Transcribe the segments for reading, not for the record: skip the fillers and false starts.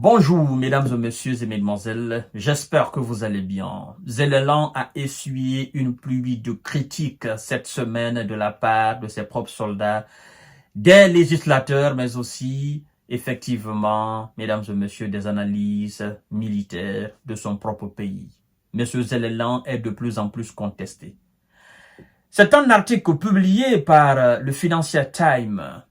Bonjour mesdames et messieurs et mesdemoiselles, j'espère que vous allez bien. Zelensky a essuyé une pluie de critiques cette semaine de la part de ses propres soldats, des législateurs, mais aussi, effectivement, mesdames et messieurs, des analyses militaires de son propre pays. Monsieur Zelensky est de plus en plus contesté. C'est un article publié par le Financial Times,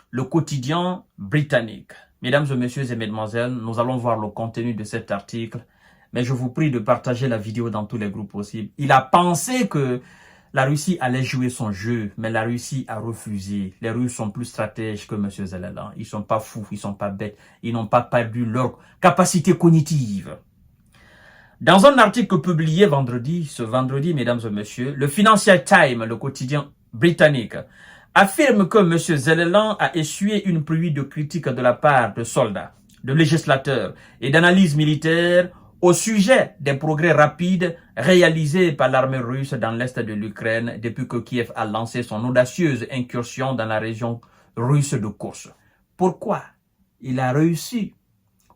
le quotidien britannique. Mesdames et messieurs et mesdemoiselles, nous allons voir le contenu de cet article, mais je vous prie de partager la vidéo dans tous les groupes possibles. Il a pensé que la Russie allait jouer son jeu, mais la Russie a refusé. Les Russes sont plus stratèges que M. Zelensky. Ils sont pas fous, ils sont pas bêtes, ils n'ont pas perdu leur capacité cognitive. Dans un article publié ce vendredi, mesdames et messieurs, le Financial Times, le quotidien britannique, affirme que M. Zelensky a essuyé une pluie de critiques de la part de soldats, de législateurs et d'analyses militaires au sujet des progrès rapides réalisés par l'armée russe dans l'est de l'Ukraine depuis que Kiev a lancé son audacieuse incursion dans la région russe de Kursk. Pourquoi il a réussi?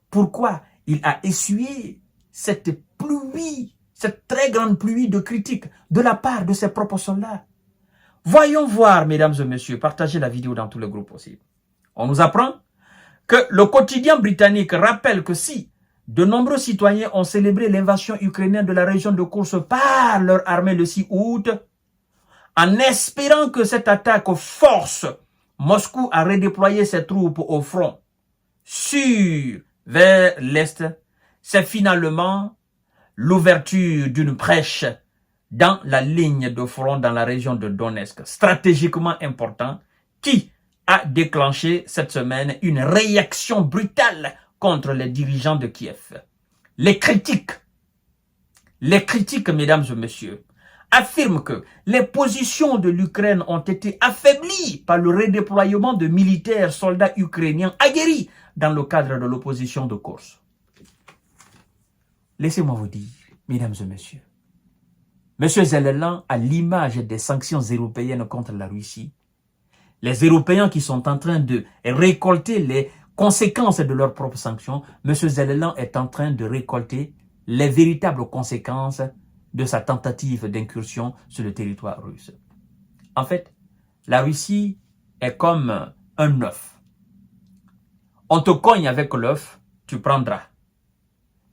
Pourquoi il a essuyé cette pluie, cette très grande pluie de critiques de la part de ses propres soldats? Voyons voir, mesdames et messieurs, partagez la vidéo dans tous les groupes possibles. On nous apprend que le quotidien britannique rappelle que si de nombreux citoyens ont célébré l'invasion ukrainienne de la région de Kursk par leur armée le 6 août, en espérant que cette attaque force Moscou à redéployer ses troupes au front vers l'Est, c'est finalement l'ouverture d'une brèche dans la ligne de front dans la région de Donetsk, stratégiquement important, qui a déclenché cette semaine une réaction brutale contre les dirigeants de Kiev. Les critiques, mesdames et messieurs, affirment que les positions de l'Ukraine ont été affaiblies par le redéploiement de militaires soldats ukrainiens aguerris dans le cadre de l'opposition de Kursk. Laissez-moi vous dire, mesdames et messieurs, M. Zelensky, à l'image des sanctions européennes contre la Russie, les Européens qui sont en train de récolter les conséquences de leurs propres sanctions, M. Zelensky est en train de récolter les véritables conséquences de sa tentative d'incursion sur le territoire russe. En fait, la Russie est comme un œuf. On te cogne avec l'œuf, tu prendras.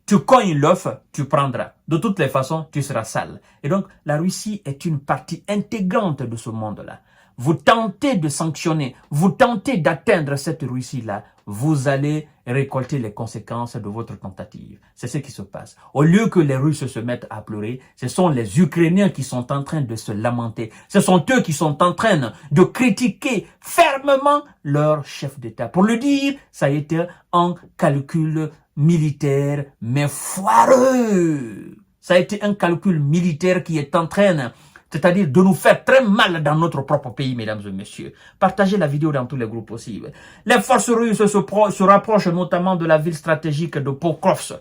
Tu cognes l'œuf, tu prendras. De toutes les façons, tu seras sale. Et donc, la Russie est une partie intégrante de ce monde-là. Vous tentez de sanctionner, vous tentez d'atteindre cette Russie-là, vous allez récolter les conséquences de votre tentative. C'est ce qui se passe. Au lieu que les Russes se mettent à pleurer, ce sont les Ukrainiens qui sont en train de se lamenter. Ce sont eux qui sont en train de critiquer fermement leur chef d'État. Pour le dire, ça a été un calcul militaire, mais foireux. Ça a été un calcul militaire qui est en train, c'est-à-dire de nous faire très mal dans notre propre pays, mesdames et messieurs. Partagez la vidéo dans tous les groupes possibles. Les forces russes se rapprochent notamment de la ville stratégique de Pokrovsk,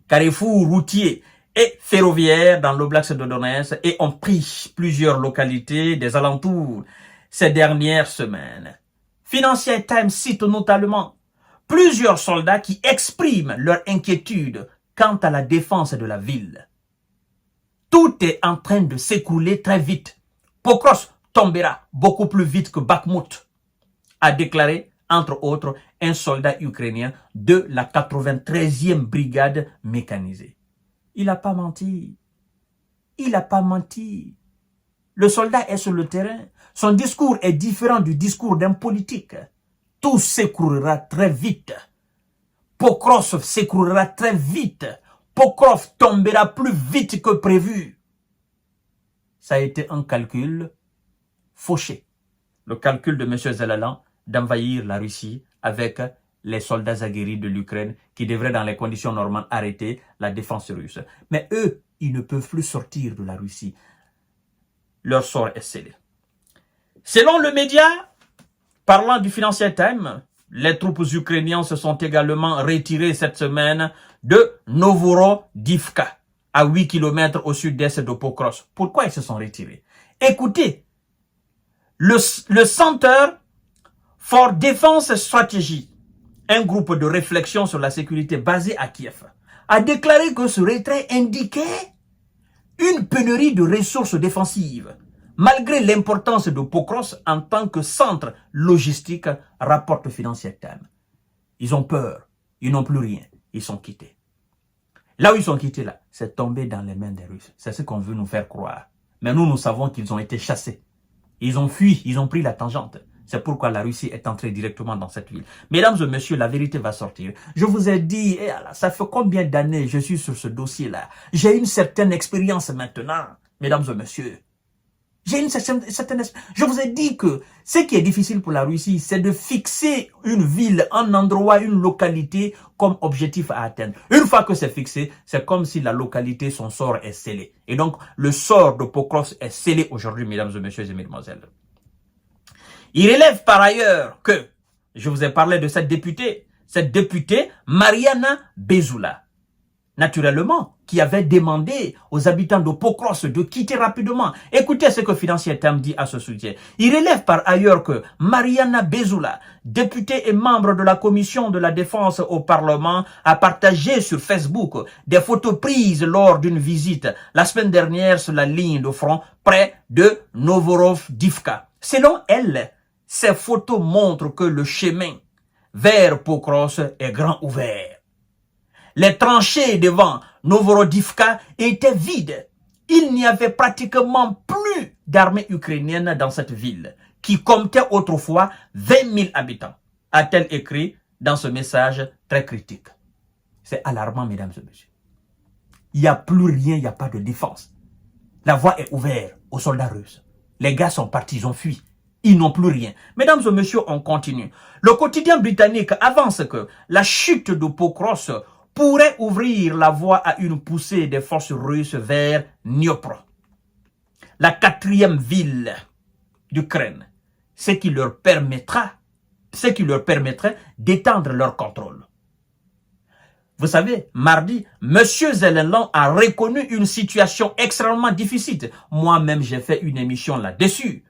carrefour routier et ferroviaire dans l'oblast de Donetsk, et ont pris plusieurs localités des alentours ces dernières semaines. Financial Times cite notamment plusieurs soldats qui expriment leur inquiétude quant à la défense de la ville. Tout est en train de s'écouler très vite. Pokrovsk tombera beaucoup plus vite que Bakhmut, a déclaré, entre autres, un soldat ukrainien de la 93e brigade mécanisée. Il n'a pas menti. Il n'a pas menti. Le soldat est sur le terrain. Son discours est différent du discours d'un politique. Tout s'écroulera très vite. Pokrovsk s'écroulera très vite. Pokrovsk tombera plus vite que prévu. Ça a été un calcul fauché. Le calcul de M. Zelensky d'envahir la Russie avec les soldats aguerris de l'Ukraine qui devraient dans les conditions normales arrêter la défense russe. Mais eux, ils ne peuvent plus sortir de la Russie. Leur sort est scellé. Selon le média, parlant du Financial Times, les troupes ukrainiennes se sont également retirées cette semaine de Novorodivka, à 8 km au sud-est de Pokrovsk. Pourquoi ils se sont retirés? Écoutez, le Center for Defense Strategy un groupe de réflexion sur la sécurité basé à Kiev, a déclaré que ce retrait indiquait une pénurie de ressources défensives, malgré l'importance de Pokros en tant que centre logistique, rapporte Financial Times. Ils ont peur, ils n'ont plus rien, ils sont quittés. Là où ils sont quittés, là, c'est tombé dans les mains des Russes. C'est ce qu'on veut nous faire croire. Mais nous savons qu'ils ont été chassés. Ils ont fui, ils ont pris la tangente. C'est pourquoi la Russie est entrée directement dans cette ville. Mesdames et messieurs, la vérité va sortir. Je vous ai dit, ça fait combien d'années je suis sur ce dossier-là? J'ai une certaine expérience maintenant, mesdames et messieurs. J'ai une certaine... Je vous ai dit que ce qui est difficile pour la Russie, c'est de fixer une ville, un endroit, une localité comme objectif à atteindre. Une fois que c'est fixé, c'est comme si la localité, son sort est scellé. Et donc, le sort de Pokros est scellé aujourd'hui, mesdames et messieurs et mesdemoiselles. Il relève par ailleurs que, je vous ai parlé de cette députée Mariana Bezula, naturellement, qui avait demandé aux habitants de Pokros de quitter rapidement. Écoutez ce que Financial Times dit à ce sujet. Il relève par ailleurs que Mariana Bezula, députée et membre de la commission de la défense au Parlement, a partagé sur Facebook des photos prises lors d'une visite la semaine dernière sur la ligne de front près de Novorovdivka. Selon elle, ces photos montrent que le chemin vers Pokros est grand ouvert. Les tranchées devant Novorodivka étaient vides. Il n'y avait pratiquement plus d'armée ukrainienne dans cette ville, qui comptait autrefois 20 000 habitants, a-t-elle écrit dans ce message très critique. C'est alarmant, mesdames et messieurs. Il n'y a plus rien, il n'y a pas de défense. La voie est ouverte aux soldats russes. Les gars sont partis, ils ont fui. Ils n'ont plus rien. Mesdames et messieurs, on continue. Le quotidien britannique avance que la chute de Pokros pourrait ouvrir la voie à une poussée des forces russes vers Dnipro, la 4e ville d'Ukraine, ce qui leur permettrait d'étendre leur contrôle. Vous savez, mardi, M. Zelensky a reconnu une situation extrêmement difficile. Moi-même, j'ai fait une émission là-dessus,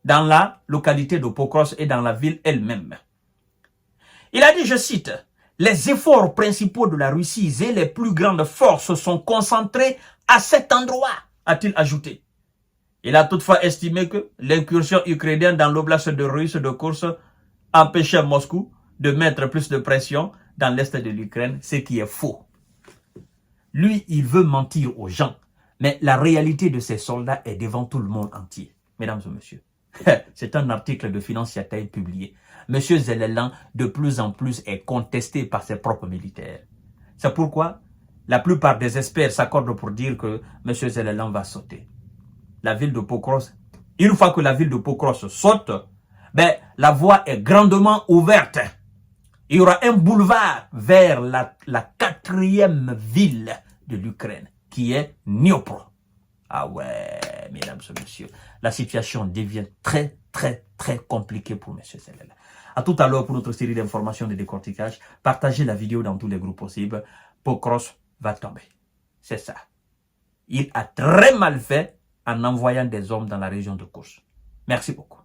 dans la localité de Pokros et dans la ville elle-même. Il a dit, je cite, « Les efforts principaux de la Russie et les plus grandes forces sont concentrés à cet endroit », a-t-il ajouté. Il a toutefois estimé que l'incursion ukrainienne dans l'oblast de Russe de Kursk empêchait Moscou de mettre plus de pression dans l'est de l'Ukraine, ce qui est faux. Lui, il veut mentir aux gens, mais la réalité de ces soldats est devant tout le monde entier. Mesdames et messieurs, c'est un article de Financial Times publié. Monsieur Zelensky, de plus en plus, est contesté par ses propres militaires. C'est pourquoi la plupart des experts s'accordent pour dire que Monsieur Zelensky va sauter. La ville de Pokros, une fois que la ville de Pokros saute, la voie est grandement ouverte. Il y aura un boulevard vers la 4e ville de l'Ukraine, qui est Dnipro. Ah ouais, mesdames et messieurs, la situation devient très, très, très compliquée pour M. Zelensky. À tout à l'heure pour notre série d'informations de décortiquage. Partagez la vidéo dans tous les groupes possibles. Pokros va tomber. C'est ça. Il a très mal fait en envoyant des hommes dans la région de Kursk. Merci beaucoup.